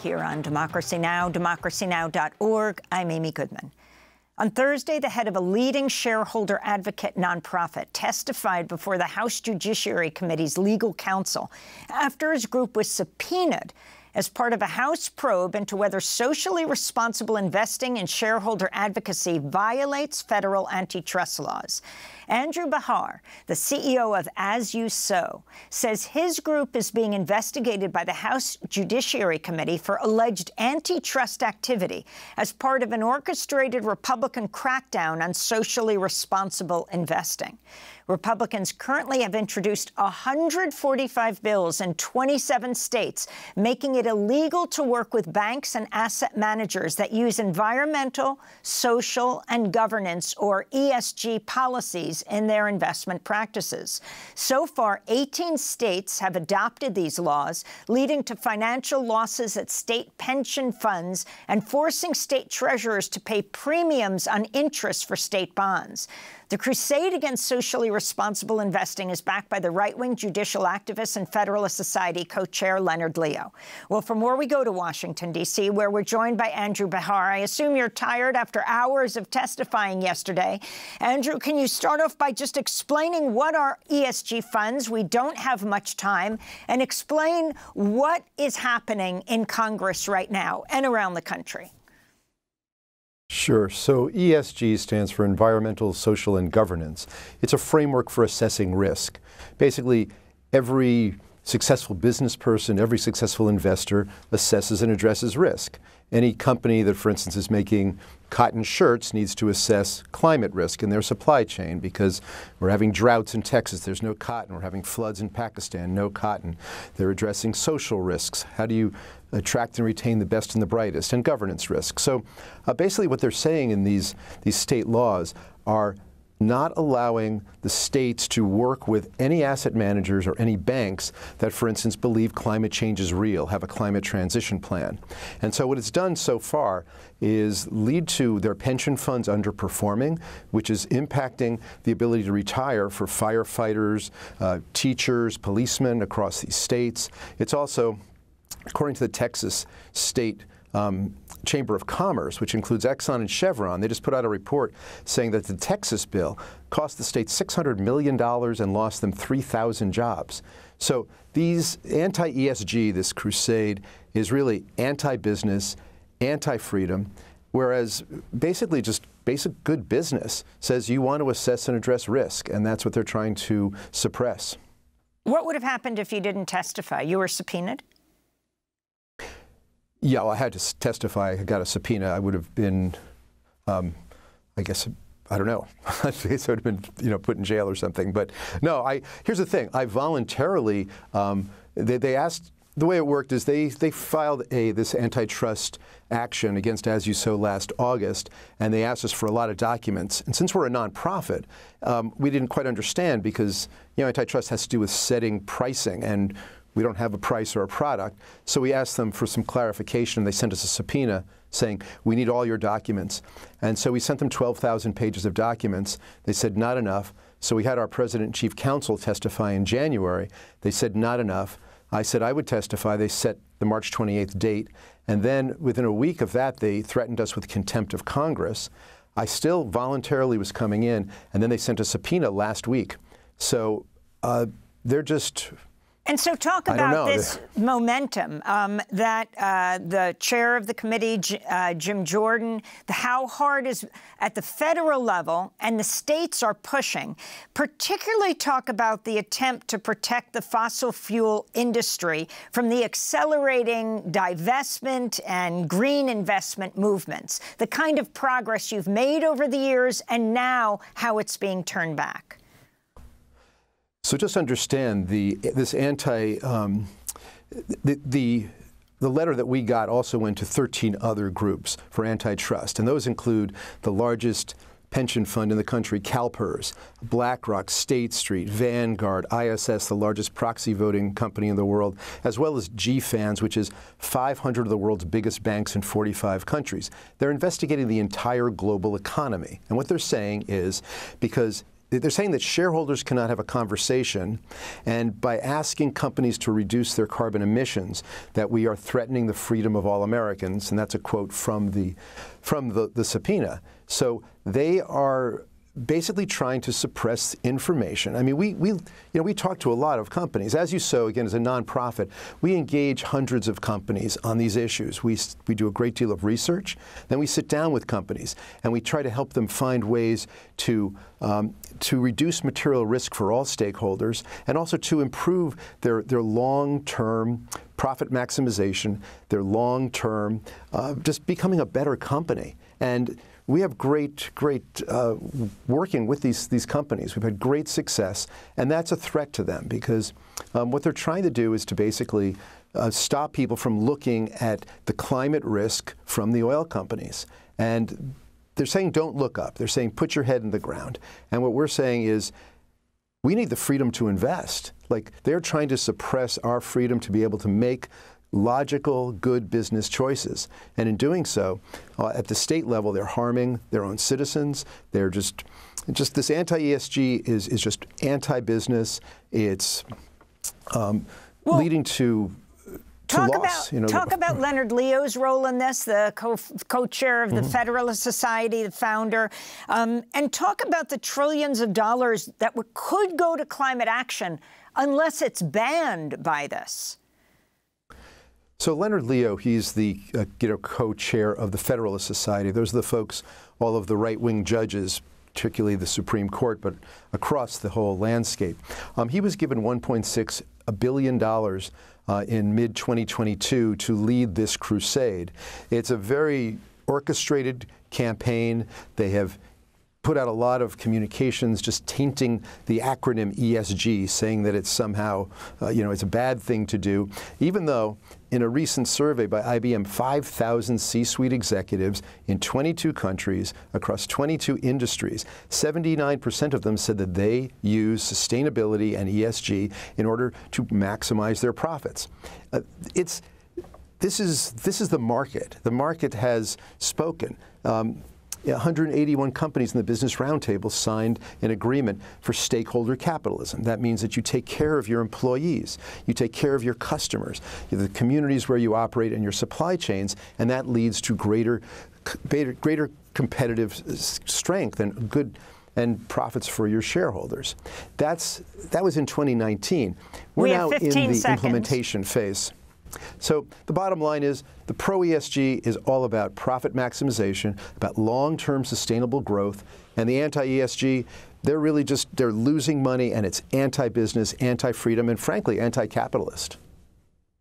here on Democracy Now!, democracynow.org. I'm Amy Goodman. On Thursday, the head of a leading shareholder advocate nonprofit testified before the House Judiciary Committee's legal counsel after his group was subpoenaed as part of a House probe into whether socially responsible investing in shareholder advocacy violates federal antitrust laws. Andrew Behar, the CEO of As You Sow, says his group is being investigated by the House Judiciary Committee for alleged antitrust activity as part of an orchestrated Republican crackdown on socially responsible investing. Republicans currently have introduced 145 bills in 27 states, making it illegal to work with banks and asset managers that use environmental, social, and governance, or ESG, policies in their investment practices. So far, 18 states have adopted these laws, leading to financial losses at state pension funds and forcing state treasurers to pay premiums on interest for state bonds. The crusade against socially responsible investing is backed by the right-wing judicial activist and Federalist Society co-chair Leonard Leo. Well, from where we go to Washington, D.C., where we're joined by Andrew Behar. I assume you're tired after hours of testifying yesterday. Andrew, can you start off by just explaining what are ESG funds? We don't have much time. And explain what is happening in Congress right now and around the country. Sure. So ESG stands for Environmental, Social, and Governance. It's a framework for assessing risk. Basically, every successful business person, every successful investor assesses and addresses risk. Any company that, for instance, is making cotton shirts needs to assess climate risk in their supply chain because we're having droughts in Texas, there's no cotton. We're having floods in Pakistan, no cotton. They're addressing social risks. How do you attract and retain the best and the brightest? And governance risks. So basically what they're saying in these state laws are not allowing the states to work with any asset managers or any banks that, for instance, believe climate change is real, have a climate transition plan. And so what it's done so far is lead to their pension funds underperforming, which is impacting the ability to retire for firefighters, teachers, policemen across these states. It's also, according to the Texas State Chamber of Commerce, which includes Exxon and Chevron, they just put out a report saying that the Texas bill cost the state $600 million and lost them 3,000 jobs. So these anti-ESG, this crusade, is really anti-business, anti-freedom, whereas basically just basic good business says you want to assess and address risk, and that's what they're trying to suppress. What would have happened if you didn't testify? You were subpoenaed? Yeah, well, I had to testify. I got a subpoena. I would have been, I guess, I don't know. I would have been, put in jail or something. But no, here's the thing. I voluntarily, they asked, the way it worked is they filed this antitrust action against As You Sow last August, and they asked us for a lot of documents. And since we're a nonprofit, we didn't quite understand because, antitrust has to do with setting pricing, and we don't have a price or a product. So we asked them for some clarification, and they sent us a subpoena saying, we need all your documents. And so we sent them 12,000 pages of documents. They said, not enough. So we had our president and chief counsel testify in January. They said, not enough. I said I would testify. They set the March 28th date. And then within a week of that, they threatened us with contempt of Congress. I still voluntarily was coming in, and then they sent a subpoena last week. So they're just... And so talk about this momentum that the chair of the committee, Jim Jordan, how hard is at the federal level and the states are pushing, particularly talk about the attempt to protect the fossil fuel industry from the accelerating divestment and green investment movements, the kind of progress you've made over the years and now how it's being turned back. So just understand the letter that we got also went to 13 other groups for antitrust, and those include the largest pension fund in the country, CalPERS, BlackRock, State Street, Vanguard, ISS, the largest proxy voting company in the world, as well as GFANZ, which is 500 of the world's biggest banks in 45 countries. They're investigating the entire global economy. And what they're saying is because they're saying that shareholders cannot have a conversation, and by asking companies to reduce their carbon emissions, that we are threatening the freedom of all Americans, and that's a quote from the subpoena. So they are basically trying to suppress information. I mean, we talk to a lot of companies. As You Sow, again, is a nonprofit. We engage hundreds of companies on these issues. We do a great deal of research. Then we sit down with companies and we try to help them find ways to reduce material risk for all stakeholders, and also to improve their long-term profit maximization, their long-term just becoming a better company. And we have great working with these companies. We've had great success, and that's a threat to them, because what they're trying to do is to basically stop people from looking at the climate risk from the oil companies. And they're saying don't look up. They're saying put your head in the ground. And what we're saying is we need the freedom to invest. Like, they're trying to suppress our freedom to be able to make logical, good business choices. And in doing so, at the state level, they're harming their own citizens. They're just this anti-ESG is just anti-business. It's leading to loss. Talk about Leonard Leo's role in this, the co-chair of the Federalist Society, the founder, and talk about the trillions of dollars that could go to climate action unless it's banned by this. So Leonard Leo, he's the co-chair of the Federalist Society. Those are the folks, all of the right-wing judges, particularly the Supreme Court, but across the whole landscape. He was given $1.6 billion in mid-2022 to lead this crusade. It's a very orchestrated campaign. They have put out a lot of communications just tainting the acronym ESG, saying that it's somehow, it's a bad thing to do, even though in a recent survey by IBM, 5,000 C-suite executives in 22 countries across 22 industries, 79% of them said that they use sustainability and ESG in order to maximize their profits. This is the market. The market has spoken. 181 companies in the Business Roundtable signed an agreement for stakeholder capitalism. That means that you take care of your employees, you take care of your customers, the communities where you operate, and your supply chains, and that leads to greater competitive strength and profits for your shareholders. That was in 2019. We're now in the implementation phase. So the bottom line is the pro-ESG is all about profit maximization, about long-term sustainable growth, and the anti-ESG, they're losing money, and it's anti-business, anti-freedom, and frankly, anti-capitalist.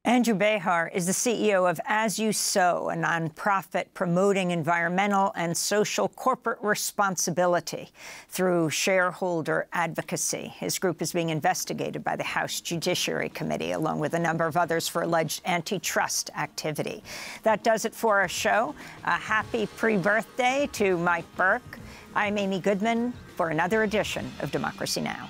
Andrew Behar is the CEO of As You Sow, a nonprofit promoting environmental and social corporate responsibility through shareholder advocacy. His group is being investigated by the House Judiciary Committee, along with a number of others, for alleged antitrust activity. That does it for our show. A happy pre-birthday to Mike Burke. I'm Amy Goodman for another edition of Democracy Now!